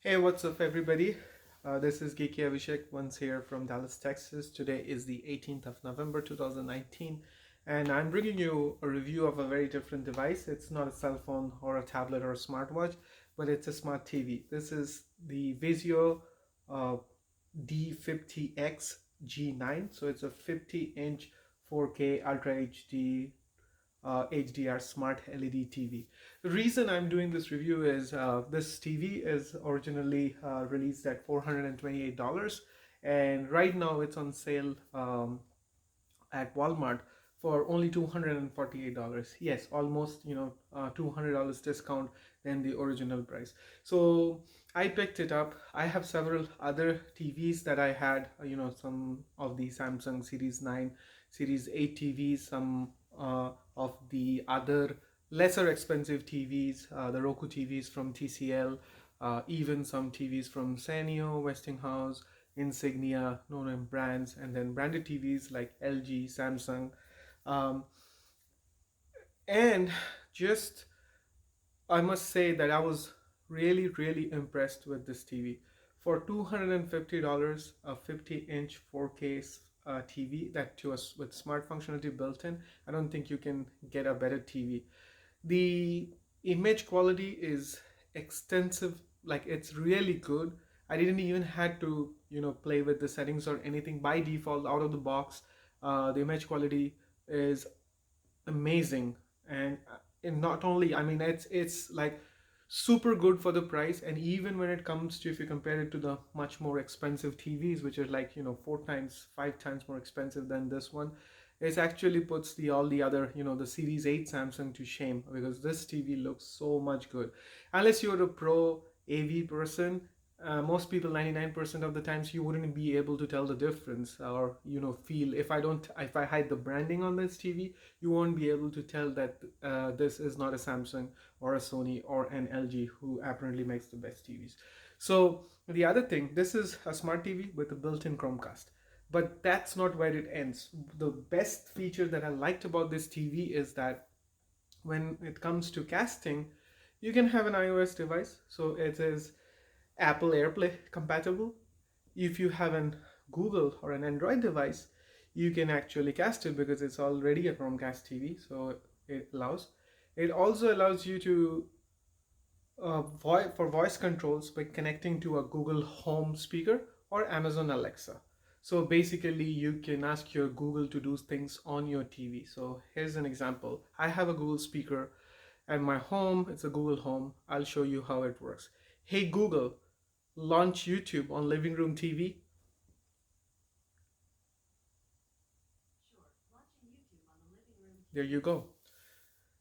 Hey, what's up, everybody? This is GeekyAviseq once here from Dallas, Texas. Today is the 18th of November 2019, and I'm bringing you a review of a very different device. It's not a cell phone or a tablet or a smartwatch, but it's a smart TV. This is the Vizio uh, D50x-G9. So it's a 50-inch 4K Ultra HD HDR smart LED TV. The reason I'm doing this review is this TV is originally released at $428, and right now it's on sale at Walmart for only $248. Yes, almost $200 discount than the original price. So I picked it up. I have several other TVs that I had, some of the Samsung Series 9, Series 8 TVs, some of the other lesser expensive TVs, the Roku TVs from TCL, even some TVs from Sanyo, Westinghouse, Insignia, no-name brands, and then branded TVs like LG, Samsung, um, and just I must say that I was really impressed with this TV. For $250, a 50-inch 4K TV that to us with smart functionality built in, I don't think you can get a better TV. The image quality is extensive, like it's really good. I didn't even had to play with the settings or anything. By default, out of the box, the image quality is amazing. And not only, I mean, it's like super good for the price. And even when it comes to, if you compare it to the much more expensive TVs, which are like 4 times 5 times more expensive than this one, it actually puts the all the other, the Series 8 Samsung to shame, because this TV looks so much good. Unless you're a pro AV person, most people, 99% of the times, you wouldn't be able to tell the difference, or feel, if I hide the branding on this TV, you won't be able to tell that this is not a Samsung or a Sony or an LG, who apparently makes the best TVs. So the other thing, this is a smart TV with a built-in Chromecast. But that's not where it ends. The best feature that I liked about this TV is that when it comes to casting, you can have an iOS device, so it is Apple Airplay compatible. If you have an Google or an Android device, you can actually cast it because it's already a Chromecast TV, so it allows. It also allows you to for voice controls by connecting to a Google Home speaker or Amazon Alexa. So basically, you can ask your Google to do things on your TV. So here's an example. I have a Google speaker at my home. It's a Google Home. I'll show you how it works. Hey Google, launch YouTube on living room TV. There you go.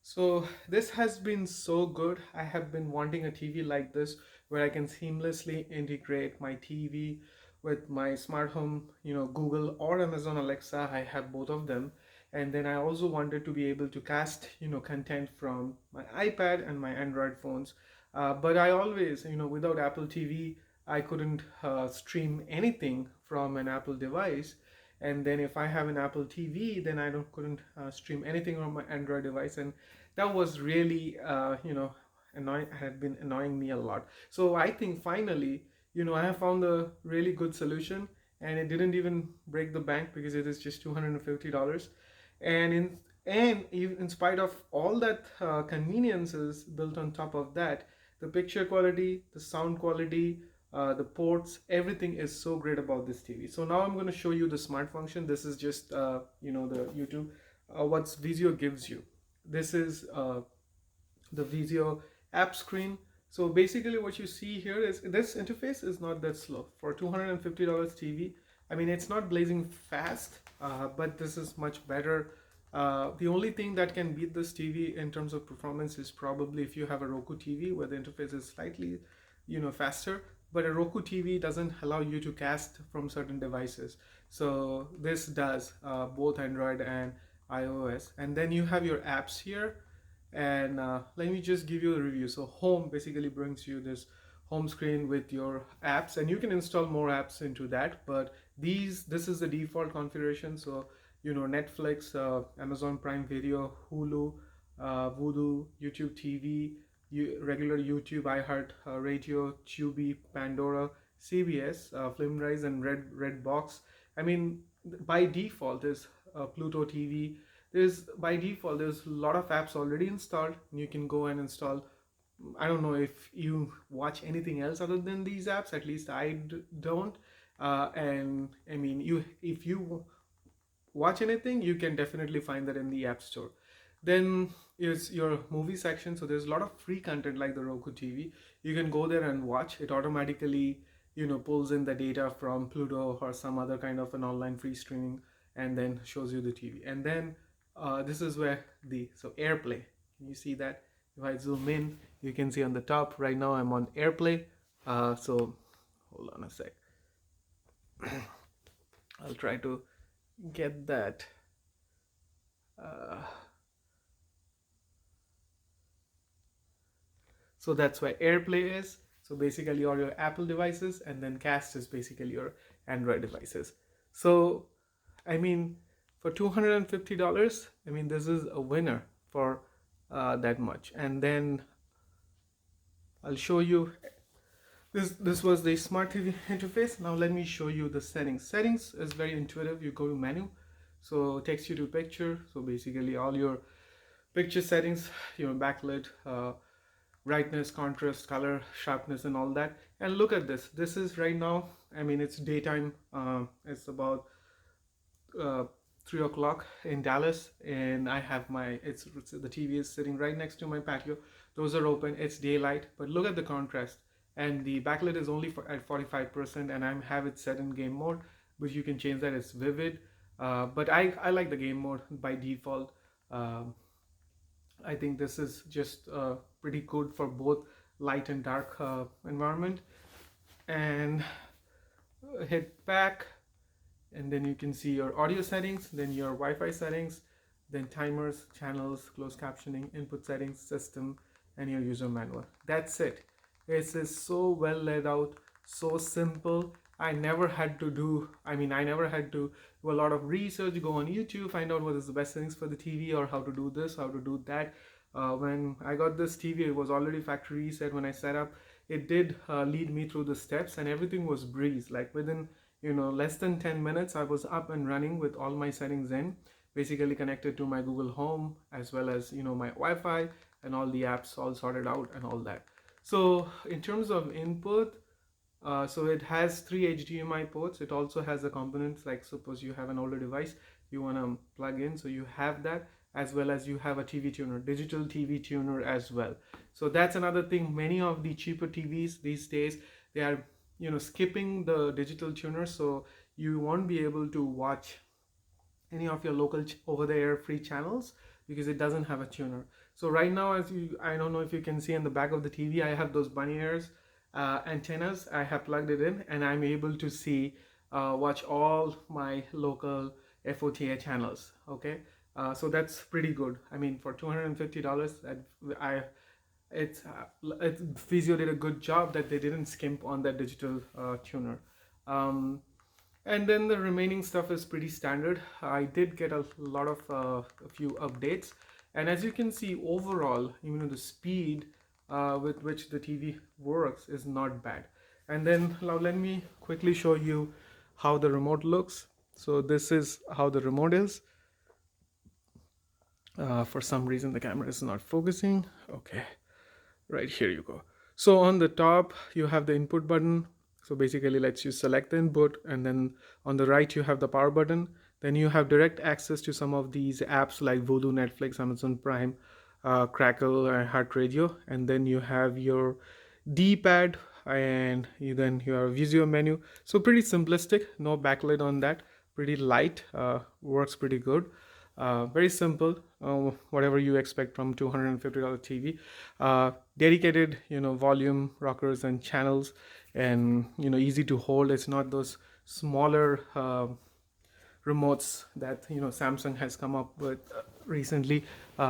So this has been so good. I have been wanting a TV like this where I can seamlessly integrate my TV with my smart home, Google or Amazon Alexa. I have both of them. And then I also wanted to be able to cast, content from my iPad and my Android phones. But I always, without Apple TV, I couldn't stream anything from an Apple device. And then if I have an Apple TV, then I don't couldn't stream anything on my Android device. And that was really annoying, had been annoying me a lot. So I think finally, I have found a really good solution, and it didn't even break the bank because it is just $250. And in spite of all that conveniences built on top of that, the picture quality, the sound quality, the ports, everything is so great about this TV. So now I'm going to show you the smart function. This is just the YouTube, what's Vizio gives you. This is the Vizio app screen. So basically what you see here is this interface is not that slow. For $250 TV, I mean, it's not blazing fast, but this is much better. The only thing that can beat this TV in terms of performance is probably if you have a Roku TV where the interface is slightly, faster. But a Roku TV doesn't allow you to cast from certain devices. So this does, both Android and iOS. And then you have your apps here, and let me just give you a review. So home basically brings you this home screen with your apps, and you can install more apps into that, but this is the default configuration. So Netflix, Amazon Prime Video, Hulu, Vudu, YouTube TV, regular YouTube, iHeart Radio, Tubi, Pandora, CBS, Filmrise, and Redbox. I mean, by default is Pluto TV. There's a lot of apps already installed. You can go and install. I don't know if you watch anything else other than these apps. At least don't. And I mean, you if you watch anything, you can definitely find that in the App Store. Then is your movie section. So there's a lot of free content like the Roku TV. You can go there and watch. It automatically, pulls in the data from Pluto or some other kind of an online free streaming, and then shows you the TV. And then this is where so Airplay. Can you see that? If I zoom in, you can see on the top. Right now I'm on Airplay. So hold on a sec. I'll try to get that. So that's why Airplay is. So basically all your Apple devices, and then Cast is basically your Android devices. So I mean, for $250, I mean, this is a winner for that much. And then I'll show you. This was the smart TV interface. Now let me show you the settings. Settings is very intuitive. You go to menu, so it takes you to picture. So basically all your picture settings, your backlit, brightness, contrast, color, sharpness, and all that. And look at this. This is right now, I mean, it's daytime. It's about 3 o'clock in Dallas, and I have the TV is sitting right next to my patio. Those are open. It's daylight, but look at the contrast. And the backlit is only at 45%, and I have it set in game mode, but you can change that. It's vivid, but I like the game mode by default. I think this is just pretty good for both light and dark environment. And hit back, and then you can see your audio settings, then your Wi-Fi settings, then timers, channels, closed captioning, input settings, system, and your user manual. That's it. This is so well laid out, so simple. I never had to do a lot of research, go on YouTube, find out what is the best settings for the TV, or how to do this, how to do that. When I got this TV, it was already factory reset. When I set up, it did lead me through the steps, and everything was breeze. Like within less than 10 minutes, I was up and running with all my settings in, basically connected to my Google Home, as well as my Wi-Fi, and all the apps all sorted out and all that. So in terms of input, so it has 3 HDMI ports. It also has a components, like suppose you have an older device you want to plug in, so you have that, as well as you have a TV tuner, digital TV tuner as well. So that's another thing. Many of the cheaper TVs these days, they are skipping the digital tuner, so you won't be able to watch any of your local over-the-air free channels because it doesn't have a tuner. So right now, I don't know if you can see in the back of the TV, I have those bunny ears antennas. I have plugged it in, and I'm able to see watch all my local FOTA channels. Okay, so that's pretty good. I mean, for $250, Vizio did a good job that they didn't skimp on that digital tuner. And then the remaining stuff is pretty standard. I did get a lot of a few updates, and as you can see, overall, the speed with which the TV works is not bad. And then now let me quickly show you how the remote looks. So this is how the remote is. For some reason the camera is not focusing. Okay, right here you go. So on the top you have the input button. So basically lets you select the input, and then on the right you have the power button. Then you have direct access to some of these apps like Vudu, Netflix, Amazon Prime, Crackle, and Heart Radio. And then you have your D-pad, and then your Vizio menu. So pretty simplistic, no backlight on that, pretty light, works pretty good. Very simple, whatever you expect from $250 TV. Dedicated, volume rockers and channels, and easy to hold. It's not those smaller remotes that Samsung has come up with recently.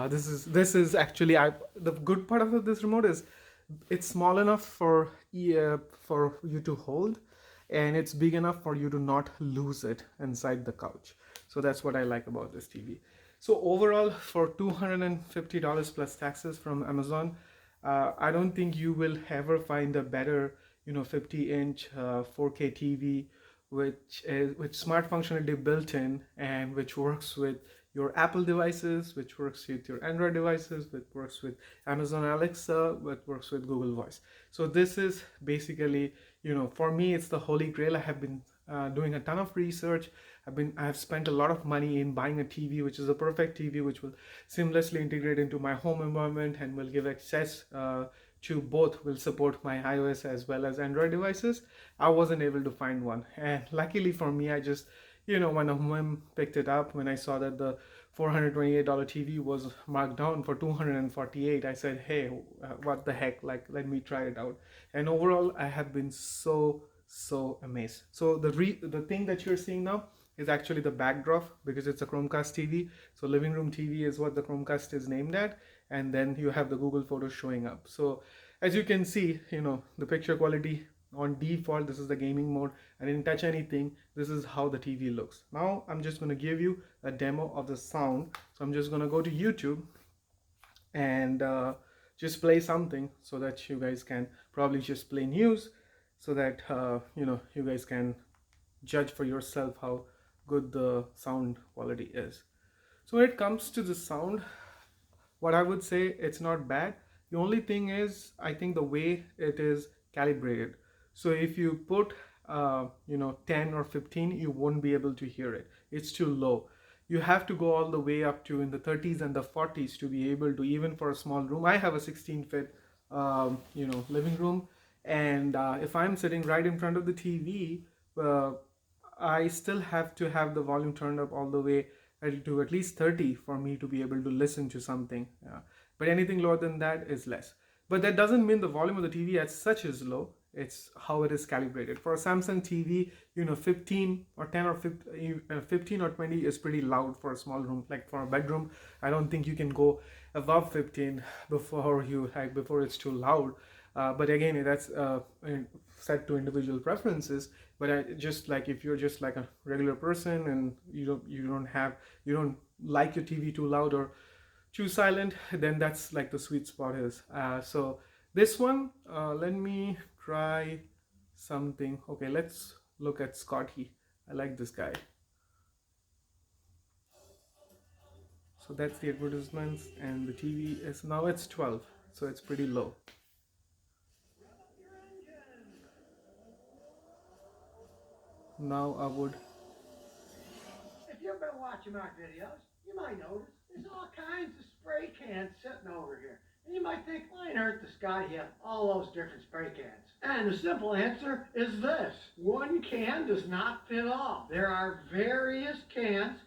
This is actually the good part of this remote is it's small enough for you to hold, and it's big enough for you to not lose it inside the couch. So that's what I like about this TV. So overall, for $250 plus taxes from Amazon, I don't think you will ever find a better 50-inch 4K TV which smart functionality built in, and which works with your Apple devices, which works with your Android devices, which works with Amazon Alexa, which works with Google Voice. So this is basically, for me, it's the holy grail. I have been doing a ton of research. I have spent a lot of money in buying a TV, which is a perfect TV, which will seamlessly integrate into my home environment and will give access to both, will support my iOS as well as Android devices. I wasn't able to find one, and luckily for me, I just, when a whim picked it up, when I saw that the $428 TV was marked down for $248, I said, hey, what the heck, like, let me try it out. And overall, I have been so amazed. So the thing that you're seeing now is actually the backdrop, because it's a Chromecast TV. So living room TV is what the Chromecast is named at, and then you have the Google Photos showing up. So as you can see, the picture quality on default, this is the gaming mode. I didn't touch anything. This is how the TV looks. Now I'm just going to give you a demo of the sound. So I'm just going to go to YouTube and just play something, so that you guys can probably just play news, so that you guys can judge for yourself how good the sound quality is. So when it comes to the sound, what I would say, it's not bad. The only thing is, I think the way it is calibrated. So if you put 10 or 15, you won't be able to hear it. It's too low. You have to go all the way up to in the 30s and the 40s to be able to, even for a small room. I have a 16-foot living room, and if I'm sitting right in front of the TV, I still have to have the volume turned up all the way to at least 30 for me to be able to listen to something. But anything lower than that is less. But that doesn't mean the volume of the TV as such is low. It's how it is calibrated. For a Samsung TV, 15 or 10 or 15 or 20 is pretty loud for a small room. Like for a bedroom, I don't think you can go above 15 before it's too loud. But again, that's set to individual preferences. But I just, like, if you're just like a regular person and you don't like your TV too loud or too silent, then that's like the sweet spot is. So this one, let me try something. Okay, let's look at Scotty. I like this guy. So that's the advertisements, and the TV is now, it's 12, so it's pretty low. Now I would. If you've been watching my videos, you might notice there's all kinds of spray cans sitting over here. And you might think, why on earth does Scotty have all those different spray cans? And the simple answer is this: one can does not fit all. There are various cans.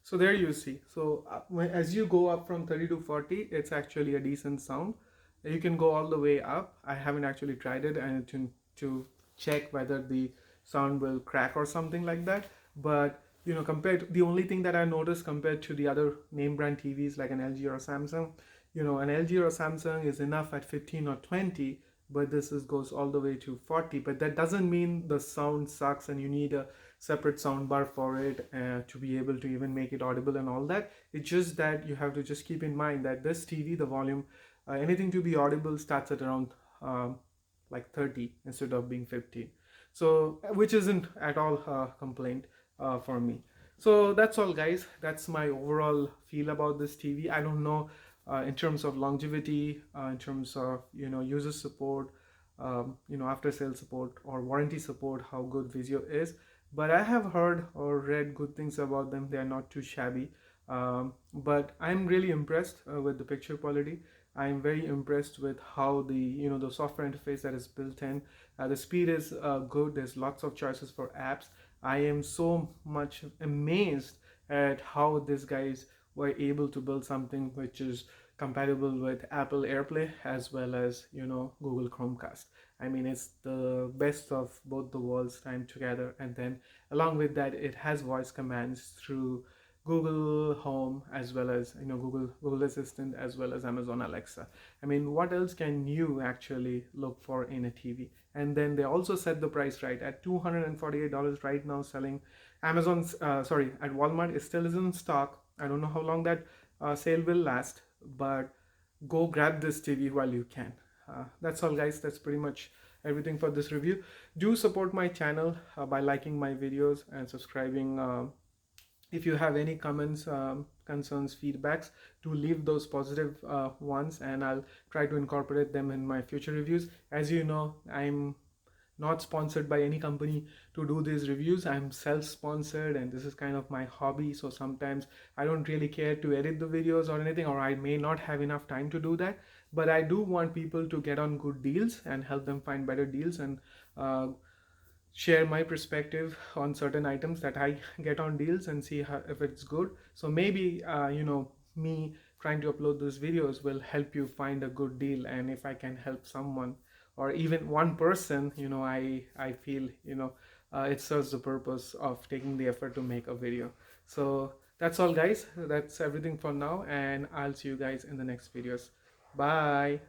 So there you see. So as you go up from 30 to 40, it's actually a decent sound. You can go all the way up. I haven't actually tried it and to check whether the sound will crack or something like that. But compared to, the only thing that I noticed compared to the other name brand TVs like an LG or a Samsung, an LG or a Samsung is enough at 15 or 20, but this goes all the way to 40. But that doesn't mean the sound sucks and you need a separate sound bar for it to be able to even make it audible and all that. It's just that you have to just keep in mind that this TV, the volume, anything to be audible starts at around like 30 instead of being 15. So which isn't at all a complaint for me. So that's all, guys. That's my overall feel about this TV. I don't know in terms of longevity, in terms of user support, after sales support or warranty support, how good Vizio is. But I have heard or read good things about them. They are not too shabby. But I'm really impressed with the picture quality. I'm very impressed with how the software interface that is built in. The speed is good. There's lots of choices for apps. I am so much amazed at how these guys were able to build something which is compatible with Apple Airplay as well as Google Chromecast. I mean, it's the best of both the worlds time together, and then along with that, it has voice commands through Google Home as well as Google Assistant as well as Amazon Alexa. I mean, what else can you actually look for in a TV? And then they also set the price right at $248 right now, selling Amazon's at Walmart. It still is in stock. I don't know how long that sale will last, but go grab this TV while you can. That's all, guys. That's pretty much everything for this review. Do support my channel by liking my videos and subscribing. If you have any comments, concerns, feedbacks, do leave those positive ones, and I'll try to incorporate them in my future reviews. As you know, I'm not sponsored by any company to do these reviews. I'm self-sponsored, and this is kind of my hobby, so sometimes I don't really care to edit the videos or anything, or I may not have enough time to do that. But I do want people to get on good deals and help them find better deals, and share my perspective on certain items that I get on deals and see how, if it's good. So maybe me trying to upload those videos will help you find a good deal, and if I can help someone or even one person, I feel it serves the purpose of taking the effort to make a video. So that's all, guys. That's everything for now, and I'll see you guys in the next videos. Bye.